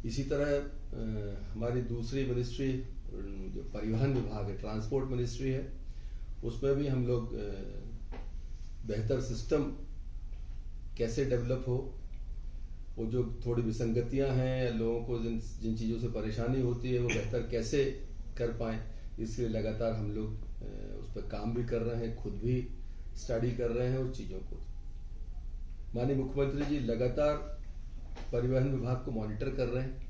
इसी तरह हमारी दूसरी मिनिस्ट्री जो परिवहन विभाग है, ट्रांसपोर्ट मिनिस्ट्री है, उसमें भी हम लोग बेहतर सिस्टम कैसे डेवलप हो, वो जो थोड़ी विसंगतियां हैं, लोगों को जिन चीज़ों से परेशानी होती है वो बेहतर कैसे कर पाएं, इसलिए लगातार हम लोग उस पर काम भी कर रहे हैं, खुद भी स्टडी कर रहे हैं और चीज़ों को। माननीय मुख्यमंत्री जी लगातार परिवहन विभाग को मॉनिटर कर रहे हैं।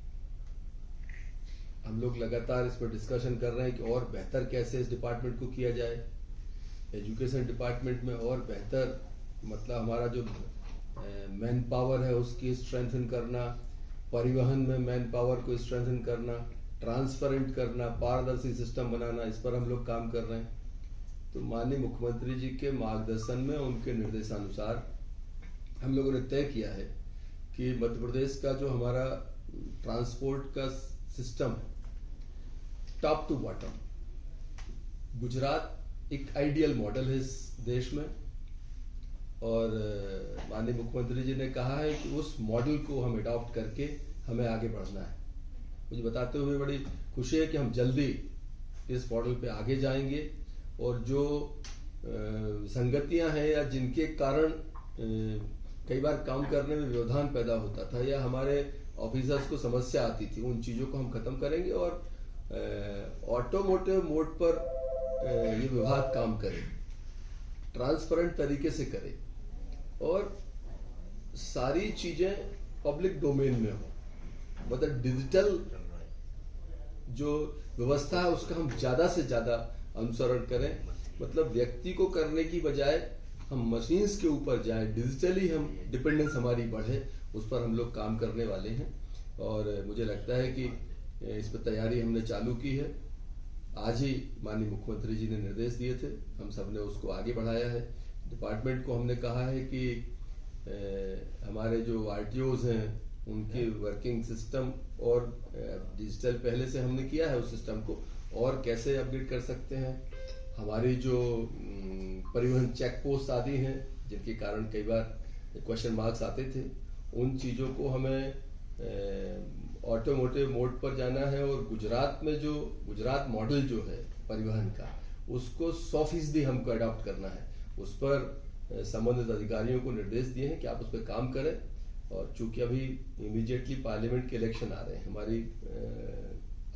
हम लोग लगातार इस पर डिस्कशन कर रहे हैं कि और बेहतर कैसे इस डिपार्टमेंट को किया जाए। एजुकेशन डिपार्टमेंट में और बेहतर, मतलब हमारा जो मैन पावर है उसकी स्ट्रेंथन करना, परिवहन में मैन पावर को स्ट्रेंथन करना, ट्रांसपेरेंट करना, पारदर्शी सिस्टम बनाना, इस पर हम लोग काम कर रहे हैं। तो माननीय मुख्यमंत्री जी के मार्गदर्शन में, उनके निर्देशानुसार हम लोगों ने तय किया है कि मध्य प्रदेश का जो हमारा ट्रांसपोर्ट का सिस्टम है, टॉप टू बॉटम, गुजरात एक आइडियल मॉडल है इस देश में, और माननीय मुख्यमंत्री जी ने कहा है कि उस मॉडल को हम अडॉप्ट करके हमें आगे बढ़ना है। मुझे बताते हुए बड़ी खुशी है कि हम जल्दी इस मॉडल पे आगे जाएंगे, और जो संगतियां हैं या जिनके कारण कई बार काम करने में व्यवधान पैदा होता था या हमारे ऑफिसर्स को समस्या आती थी, उन चीज़ों को हम खत्म करेंगे और ऑटोमोटिव मोड पर ये विभाग काम करे, ट्रांसपेरेंट तरीके से करे और सारी चीजें पब्लिक डोमेन में हो। मतलब डिजिटल जो व्यवस्था है उसका हम ज्यादा से ज्यादा अनुसरण करें, मतलब व्यक्ति को करने की बजाय हम मशीन्स के ऊपर जाएं, डिजिटली हम डिपेंडेंस हमारी बढ़े, उस पर हम लोग काम करने वाले हैं। और मुझे लगता है कि इस पर तैयारी हमने चालू की है। आज ही माननीय मुख्यमंत्री जी ने निर्देश दिए थे, हम सब ने उसको आगे बढ़ाया है। डिपार्टमेंट को हमने कहा है कि हमारे जो आरटीओज हैं उनकी वर्किंग सिस्टम और डिजिटल पहले से हमने किया है, उस सिस्टम को और कैसे अपडेट कर सकते हैं। हमारी जो परिवहन चेक पोस्ट आदि हैं जिनके कारण कई बार क्वेश्चन मार्क्स आते थे, उन चीज़ों को हमें ऑटोमोटिव मोड पर जाना है। और गुजरात में जो गुजरात मॉडल जो है परिवहन का, उसको 100% हमको अडॉप्ट करना है। उस पर संबंधित अधिकारियों को निर्देश दिए हैं कि आप उस पर काम करें। और चूंकि अभी इमीडिएटली पार्लियामेंट के इलेक्शन आ रहे हैं, हमारी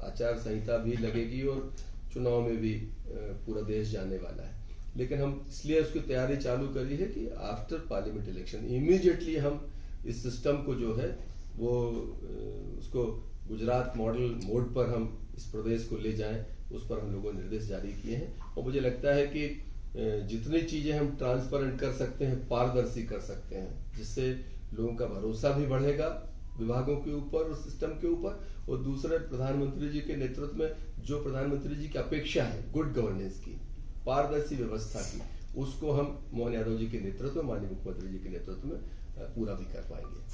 आचार संहिता भी लगेगी और चुनाव में भी पूरा देश जाने वाला है, लेकिन हम इसलिए उसकी तैयारी चालू करी है कि आफ्टर पार्लियामेंट इलेक्शन इमीडिएटली हम इस सिस्टम को जो है वो उसको गुजरात मॉडल मोड पर हम इस प्रदेश को ले जाएं, उस पर हम लोगों ने निर्देश जारी किए हैं। और मुझे लगता है कि जितनी चीजें हम ट्रांसपेरेंट कर सकते हैं, पारदर्शी कर सकते हैं, जिससे लोगों का भरोसा भी बढ़ेगा विभागों के ऊपर और सिस्टम के ऊपर। और दूसरे, प्रधानमंत्री जी के नेतृत्व में जो प्रधानमंत्री जी की अपेक्षा है गुड गवर्नेंस की, पारदर्शी व्यवस्था की, उसको हम मोहन यादव जी के नेतृत्व में, माननीय मुख्यमंत्री जी के नेतृत्व में पूरा भी कर पाएंगे।